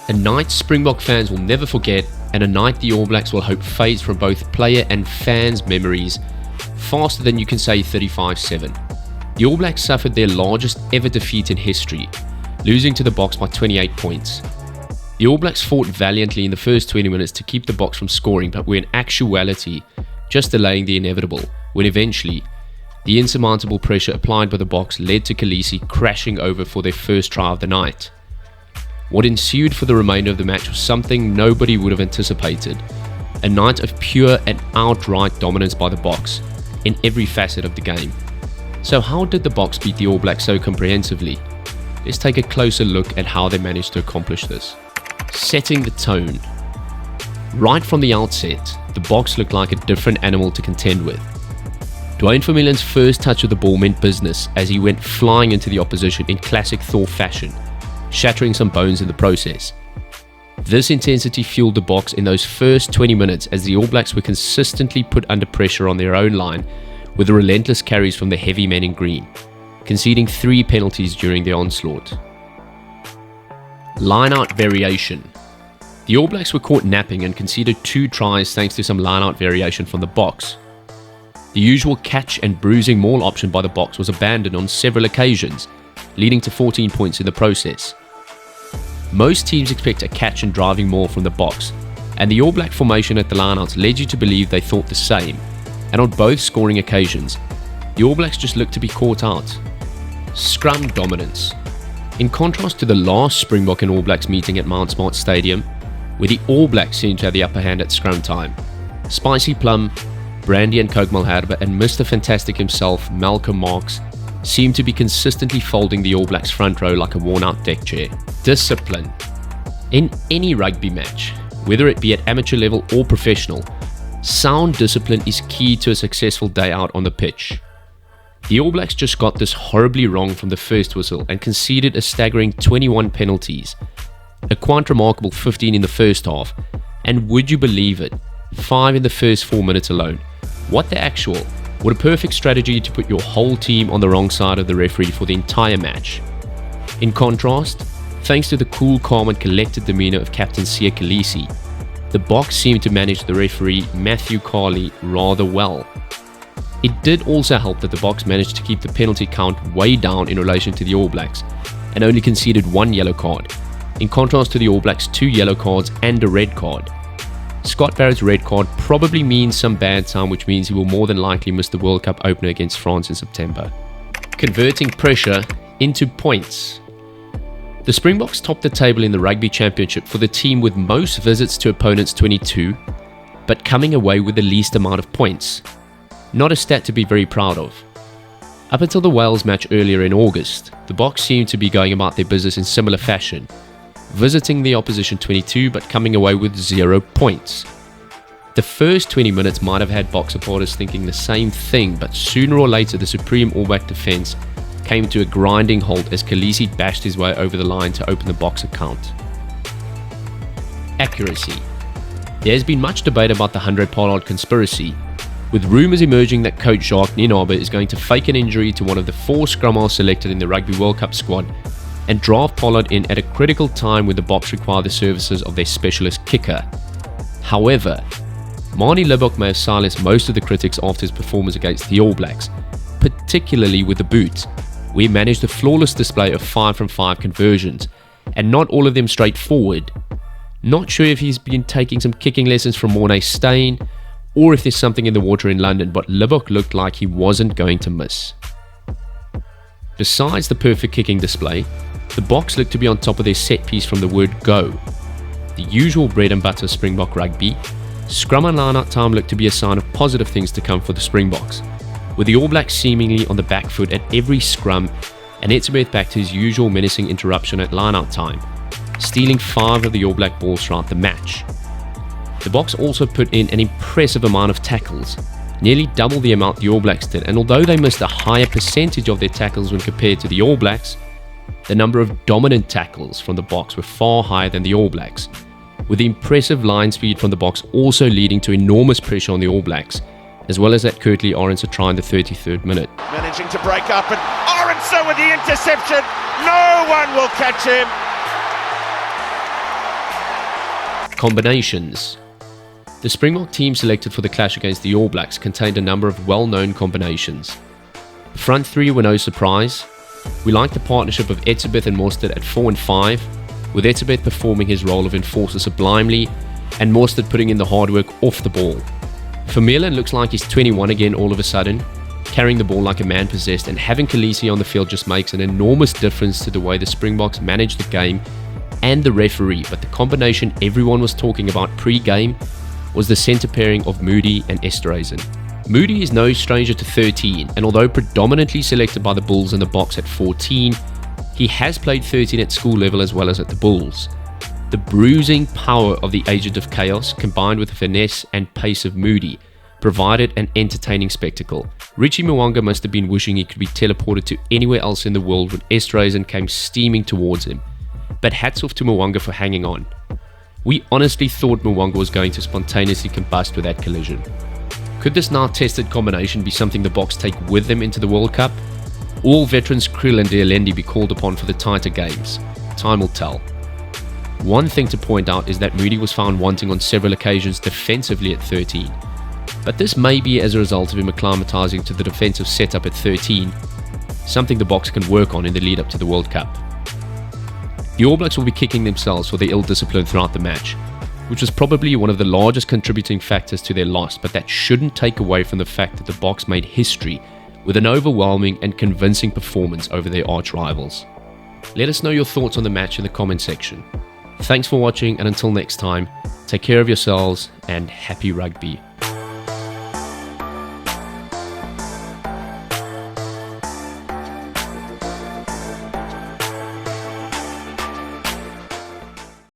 A night Springbok fans will never forget, and a night the All Blacks will hope fades from both player and fans' memories faster than you can say 35-7. The All Blacks suffered their largest ever defeat in history, losing to the Boks by 28 points. The All Blacks fought valiantly in the first 20 minutes to keep the Boks from scoring, but were in actuality just delaying the inevitable, when eventually the insurmountable pressure applied by the Boks led to Khaleesi crashing over for their first try of the night. What ensued for the remainder of the match was something nobody would have anticipated. A night of pure and outright dominance by the Boks in every facet of the game. So how did the Boks beat the All Blacks so comprehensively? Let's take a closer look at how they managed to accomplish this. Setting the tone. Right from the outset, the Boks looked like a different animal to contend with. Dwayne Vermeulen's first touch of the ball meant business as he went flying into the opposition in classic Thor fashion, shattering some bones in the process. This intensity fueled the Boks in those first 20 minutes as the All Blacks were consistently put under pressure on their own line with the relentless carries from the heavy men in green, conceding 3 penalties during the onslaught. Line-out variation. The All Blacks were caught napping and conceded 2 tries thanks to some line-out variation from the Boks. The usual catch and bruising maul option by the Boks was abandoned on several occasions, leading to 14 points in the process. Most teams expect a catch and driving maul from the Boks, and the All Black formation at the lineouts led you to believe they thought the same, and on both scoring occasions, the All Blacks just looked to be caught out. Scrum dominance. In contrast to the last Springbok and All Blacks meeting at Mount Smart Stadium, where the All Blacks seemed to have the upper hand at scrum time, Spicy Plum, Brandy and Coke Malherbe, and Mr. Fantastic himself, Malcolm Marx, seemed to be consistently folding the All Blacks front row like a worn-out deck chair. Discipline. In any rugby match, whether it be at amateur level or professional, sound discipline is key to a successful day out on the pitch. The All Blacks just got this horribly wrong from the first whistle and conceded a staggering 21 penalties, a quite remarkable 15 in the first half, and would you believe it, 5 in the first 4 minutes alone. What the actual? What a perfect strategy to put your whole team on the wrong side of the referee for the entire match. In contrast, thanks to the cool, calm and collected demeanour of Captain Siya Khaleesi, the Boks seemed to manage the referee Matthew Carley rather well. It did also help that the Boks managed to keep the penalty count way down in relation to the All Blacks and only conceded 1 yellow card, in contrast to the All Blacks' 2 yellow cards and a red card. Scott Barrett's red card probably means some bad time, which means he will more than likely miss the World Cup opener against France in September. Converting pressure into points. The Springboks topped the table in the Rugby Championship for the team with most visits to opponents, 22, but coming away with the least amount of points. Not a stat to be very proud of. Up until the Wales match earlier in August, the Boks seemed to be going about their business in similar fashion, visiting the opposition 22 but coming away with 0 points. The first 20 minutes might have had Boks supporters thinking the same thing, but sooner or later the supreme All Black defence came to a grinding halt as Khaleesi bashed his way over the line to open the Boks account. Accuracy. There has been much debate about the 100 Pollard conspiracy, with rumours emerging that coach Jacques Nienaber is going to fake an injury to one of the 4 scrum halves selected in the Rugby World Cup squad and draft Pollard in at a critical time when the Boks require the services of their specialist kicker. However, Manie Libbok may have silenced most of the critics after his performance against the All Blacks, particularly with the boot, where he managed a flawless display of 5 from 5 conversions, and not all of them straightforward. Not sure if he's been taking some kicking lessons from Mornay Steyn, or if there's something in the water in London, but Libbok looked like he wasn't going to miss. Besides the perfect kicking display, the Boks looked to be on top of their set piece from the word go. The usual bread and butter Springbok rugby, scrum and line-out time looked to be a sign of positive things to come for the Springboks, with the All Blacks seemingly on the back foot at every scrum and Etzebeth back to his usual menacing interruption at line-out time, stealing 5 of the All Black balls throughout the match. The Boks also put in an impressive amount of tackles, nearly double the amount the All Blacks did, and although they missed a higher percentage of their tackles when compared to the All Blacks, the number of dominant tackles from the Boks were far higher than the All Blacks, with the impressive line speed from the Boks also leading to enormous pressure on the All Blacks, as well as that Kurtley Arendse try in the 33rd minute. Managing to break up, and Arendse with the interception. No one will catch him. Combinations. The Springbok team selected for the clash against the All Blacks contained a number of well-known combinations. The front three were no surprise. We liked the partnership of Etzebeth and Mostert at 4 and 5, with Etzebeth performing his role of enforcer sublimely and Mostert putting in the hard work off the ball. Vermeulen looks like he's 21 again all of a sudden, carrying the ball like a man possessed, and having Khaleesi on the field just makes an enormous difference to the way the Springboks manage the game and the referee. But the combination everyone was talking about pre-game was the centre pairing of Moody and Esterhuizen. Moody is no stranger to 13, and although predominantly selected by the Bulls in the box at 14, he has played 13 at school level as well as at the Bulls. The bruising power of the Agent of Chaos, combined with the finesse and pace of Moody, provided an entertaining spectacle. Richie Mwanga must have been wishing he could be teleported to anywhere else in the world when Esterhuizen came steaming towards him. But hats off to Mwanga for hanging on. We honestly thought Mwanga was going to spontaneously combust with that collision. Could this now tested combination be something the Boks take with them into the World Cup? All veterans Kriel and Dealendi be called upon for the tighter games? Time will tell. One thing to point out is that Moody was found wanting on several occasions defensively at 13. But this may be as a result of him acclimatizing to the defensive setup at 13, something the Boks can work on in the lead up to the World Cup. The All Blacks will be kicking themselves for their ill discipline throughout the match, which was probably one of the largest contributing factors to their loss, but that shouldn't take away from the fact that the Boks made history with an overwhelming and convincing performance over their arch rivals. Let us know your thoughts on the match in the comment section. Thanks for watching, and until next time, take care of yourselves and happy rugby.